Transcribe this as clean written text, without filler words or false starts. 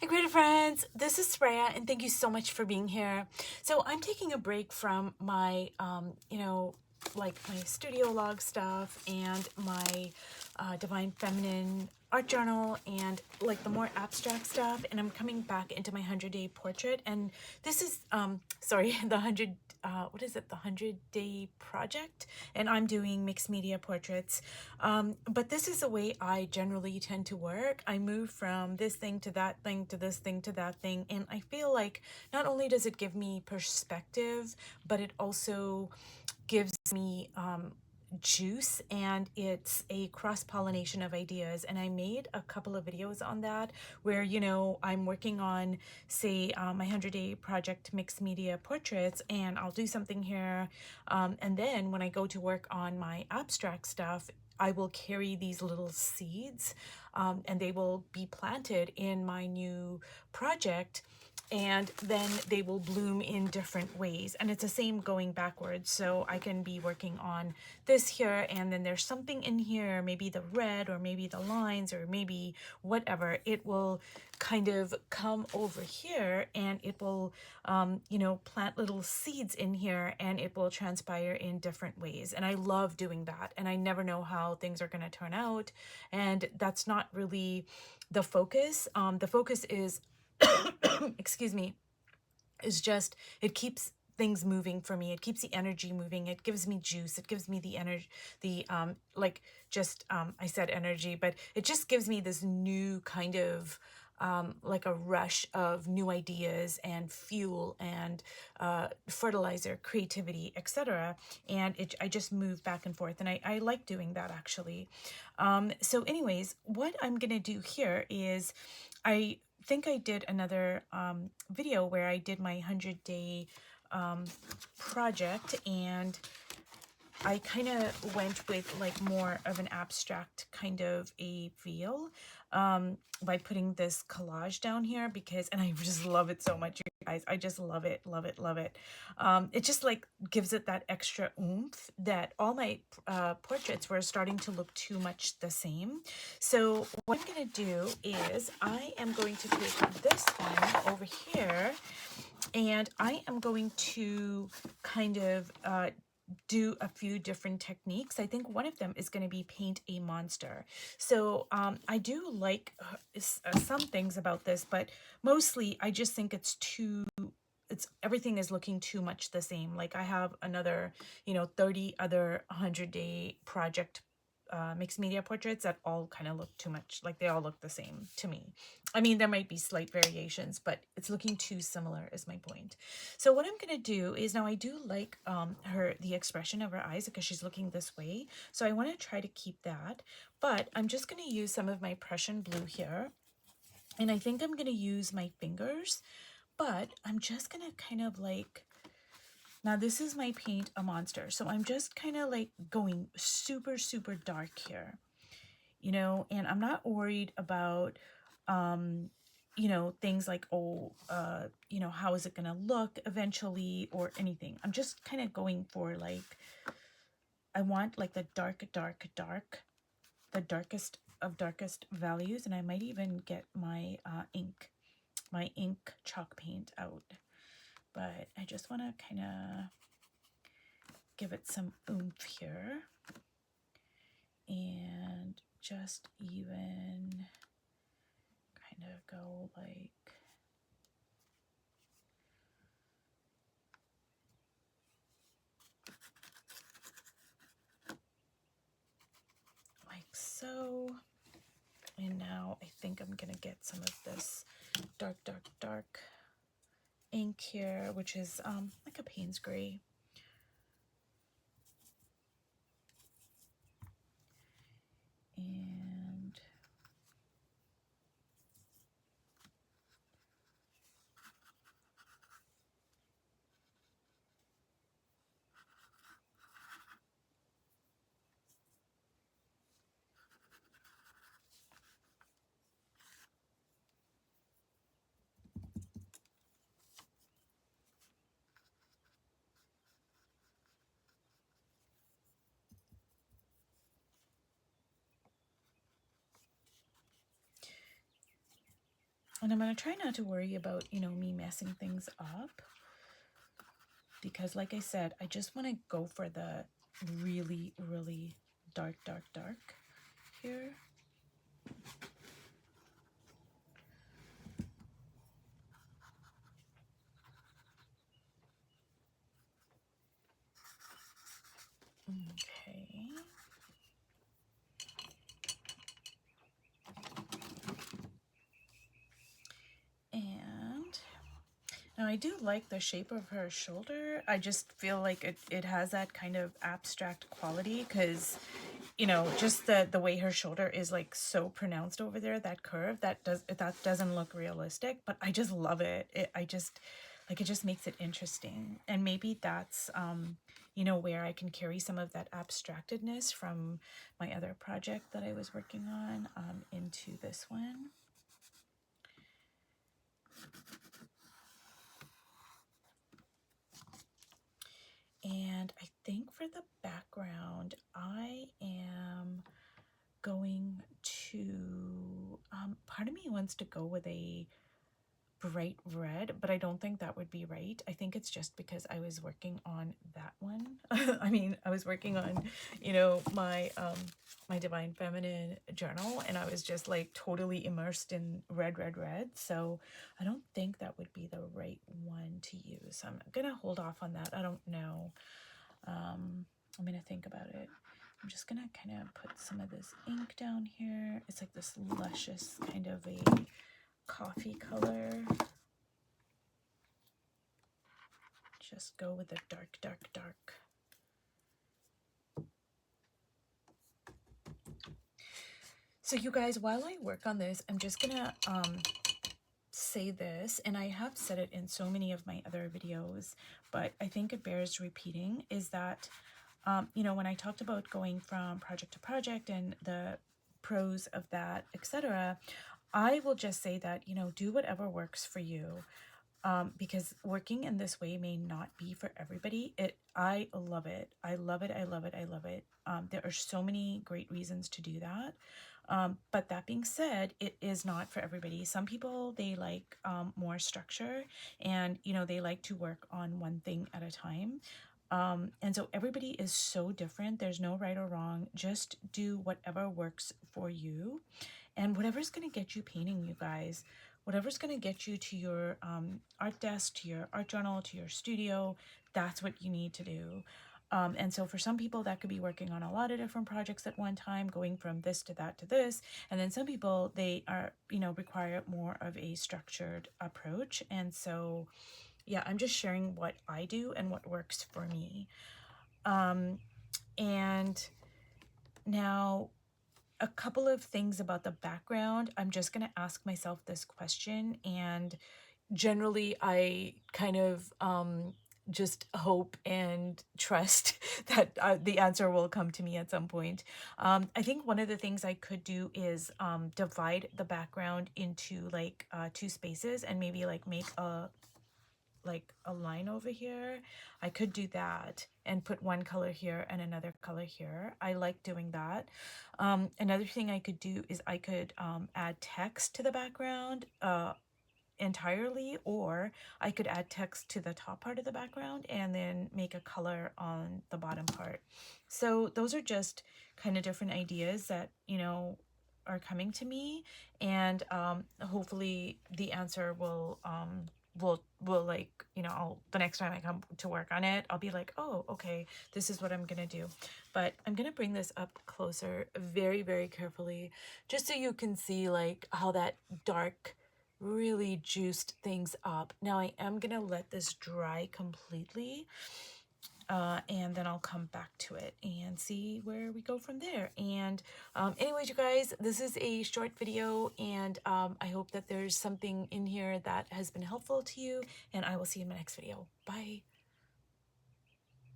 Hi, great friends. This is Freya, and thank you so much for being here. So I'm taking a break from my, like my studio log stuff and my Divine Feminine art journal and like the more abstract stuff, and I'm coming back into my 100-day portrait. And this is, sorry, the 100. What is it? The 100-day project, and I'm doing mixed media portraits. But this is the way I generally tend to work. I move from this thing to that thing to this thing to that thing, and I feel like not only does it give me perspective, but it also gives me juice, and it's a cross-pollination of ideas. And I made a couple of videos on that where, I'm working on, say, my 100-day project mixed media portraits, and I'll do something here, and then when I go to work on my abstract stuff, I will carry these little seeds, and they will be planted in my new project, and then they will bloom in different ways. And it's the same going backwards. So I can be working on this here, and then there's something in here, maybe the red or maybe the lines or maybe whatever. It will kind of come over here, and it will, plant little seeds in here, and it will transpire in different ways. And I love doing that. And I never know how things are going to turn out. And that's not really the focus. The focus is excuse me, is just it keeps things moving for me. It keeps the energy moving. It gives me juice. It gives me the energy, the I said energy, but it just gives me this new kind of like a rush of new ideas and fuel and fertilizer, creativity, etc. And I just move back and forth, and I like doing that actually. So anyways, what I'm gonna do here is I think I did another video where I did my 100-day project, and I kind of went with like more of an abstract kind of a feel by putting this collage down here, because, and I just love it so much, you guys. I just love it, love it, love it. It just like gives it that extra oomph that all my portraits were starting to look too much the same. So what I'm going to do is I am going to take this one over here, and I am going to kind of do a few different techniques. I think one of them is going to be paint a monster. So I do like some things about this, but mostly I just think it's everything is looking too much the same. Like I have another 30 other 100-day project mixed media portraits that all kind of look too much like they all look the same to me. I mean, there might be slight variations, but it's looking too similar is my point. So what I'm going to do is, now I do like the expression of her eyes because she's looking this way. So I want to try to keep that, but I'm just going to use some of my Prussian blue here. And I think I'm going to use my fingers, but I'm just going to kind of like, now this is my paint a monster. So I'm just kind of like going super, super dark here, and I'm not worried about, things like, how is it going to look eventually or anything. I'm just kind of going for like, I want like the dark, dark, dark, the darkest of darkest values. And I might even get my ink chalk paint out. But I just want to kind of give it some oomph here. And just even kind of go like so. And now I think I'm gonna get some of this dark, dark, dark ink here, which is like a Payne's gray. And And I'm going to try not to worry about, you know, me messing things up. Because like I said, I just want to go for the really, really dark, dark, dark here. Okay. And now I do like the shape of her shoulder. I just feel like it has that kind of abstract quality because, you know, just the way her shoulder is like so pronounced over there, that curve, that doesn't look realistic, but I just love it. I just like, it just makes it interesting. And maybe that's you know, where I can carry some of that abstractedness from my other project that I was working on into this one. And I think for the background, I am going to, part of me wants to go with a bright red, but I don't think that would be right. I think it's just because I was working on that one. I mean, I was working on, you know, my my Divine Feminine journal, and I was just like totally immersed in red, red, red. So I don't think that would be the right one to use. I'm gonna hold off on that. I don't know. I'm gonna think about it. I'm just gonna kind of put some of this ink down here. It's like this luscious kind of a coffee color. Just go with the dark, dark, dark. So you guys, while I work on this, I'm just gonna say this, and I have said it in so many of my other videos, but I think it bears repeating, is that you know, when I talked about going from project to project and the pros of that, etc., I will just say that, you know, do whatever works for you. Because working in this way may not be for everybody. I love it. I love it. I love it. I love it. There are so many great reasons to do that. But that being said, it is not for everybody. Some people, they like more structure, and, you know, they like to work on one thing at a time. And so everybody is so different. There's no right or wrong. Just do whatever works for you, and whatever's going to get you painting, you guys. Whatever's going to get you to your art desk, to your art journal, to your studio, that's what you need to do. And so for some people, that could be working on a lot of different projects at one time, going from this to that to this. And then some people, they are, you know, require more of a structured approach. And so, yeah, I'm just sharing what I do and what works for me. And now, a couple of things about the background. I'm just going to ask myself this question, and generally I kind of just hope and trust that the answer will come to me at some point. I think one of the things I could do is divide the background into like two spaces, and maybe like make a line over here. I could do that and put one color here and another color here. I like doing that. Another thing I could do is I could add text to the background entirely, or I could add text to the top part of the background and then make a color on the bottom part. So those are just kind of different ideas that, you know, are coming to me, and hopefully the answer will like, you know, the next time I come to work on it, I'll be like, oh, okay, this is what I'm gonna do. But I'm gonna bring this up closer very, very carefully, just so you can see like how that dark really juiced things up. Now I am gonna let this dry completely, and then I'll come back to it and see where we go from there. And anyways, you guys, this is a short video, and I hope that there's something in here that has been helpful to you, and I will see you in my next video. Bye.